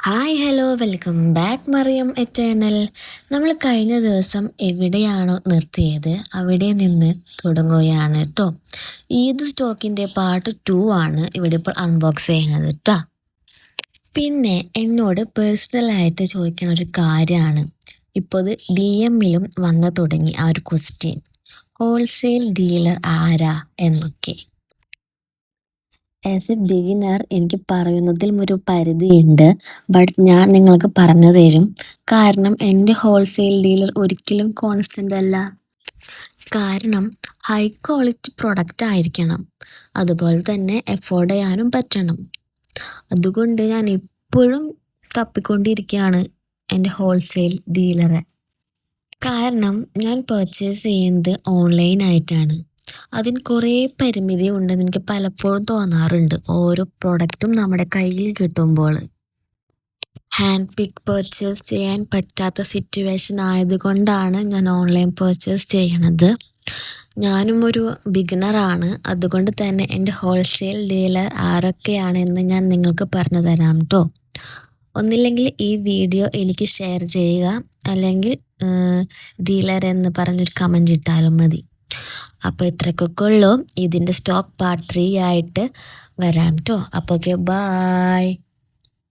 Hi hello welcome back Mariyam Eternal. നമ്മൾ കഴിഞ്ഞ ദിവസം എവിടെയാണോ നിർത്തിയത് അവിടെ നിന്ന് തുടങ്ങുകയാണ് കേട്ടോ. ഈദ് സ്റ്റോക്കിൻ്റെ പാർട്ട് 2 ആണ് ഇവിടെ ഇപ്പോൾ അൺബോക്സ് ചെയ്യുന്നത് കേട്ടോ. പിന്നെ എന്നോട് പേഴ്സണലായിട്ട് ചോദിക്കണ ഒരു കാര്യമാണ്, ഇപ്പോൾ ഇത് DM-ലും വന്നു തുടങ്ങി ആ ഒരു ക്വസ്റ്റ്യൻ, ഹോൾസെയിൽ ഡീലർ ആരാ എന്നൊക്കെ. ആസ് എ ബിഗിനർ എനിക്ക് പറയുന്നതിലും ഒരു പരിധിയുണ്ട്, ബട്ട് ഞാൻ നിങ്ങൾക്ക് പറഞ്ഞു തരും. കാരണം എൻ്റെ ഹോൾസെയിൽ ഡീലർ ഒരിക്കലും കോൺസ്റ്റൻ്റ് അല്ല. കാരണം ഹൈ ക്വാളിറ്റി പ്രൊഡക്റ്റ് ആയിരിക്കണം, അതുപോലെ തന്നെ എഫോർഡ് ചെയ്യാനും പറ്റണം. അതുകൊണ്ട് ഞാൻ എപ്പോഴും തപ്പിക്കൊണ്ടിരിക്കുകയാണ് എൻ്റെ ഹോൾസെയിൽ ഡീലറെ. കാരണം ഞാൻ പർച്ചേസ് ചെയ്യുന്നത് ഓൺലൈനായിട്ടാണ്. അതിന് കുറേ പരിമിതി ഉണ്ടെന്ന് എനിക്ക് പലപ്പോഴും തോന്നാറുണ്ട്. ഓരോ പ്രൊഡക്റ്റും നമ്മുടെ കയ്യിൽ കിട്ടുമ്പോൾ ഹാൻഡ് പിക്ക് പർച്ചേസ് ചെയ്യാൻ പറ്റാത്ത സിറ്റുവേഷൻ ആയതുകൊണ്ടാണ് ഞാൻ ഓൺലൈൻ പർച്ചേസ് ചെയ്യണത്. ഞാനും ഒരു ബിഗിനറാണ്, അതുകൊണ്ട് തന്നെ എൻ്റെ ഹോൾസെയിൽ ഡീലർ ആരൊക്കെയാണെന്ന് ഞാൻ നിങ്ങൾക്ക് പറഞ്ഞു തരാം കേട്ടോ. ഒന്നില്ലെങ്കിൽ ഈ വീഡിയോ എനിക്ക് ഷെയർ ചെയ്യുക, അല്ലെങ്കിൽ ഡീലർ എന്ന് പറഞ്ഞൊരു കമൻറ്റ് ഇട്ടാലും മതി. അപ്പോൾ ഇത്രയ്ക്കൊക്കെ ഉള്ളൂ. ഇതിൻ്റെ സ്റ്റോക്ക് പാർട്ട് 3 ആയിട്ട് വരാം കേട്ടോ. അപ്പോൾ ഓക്കെ, ബായ്.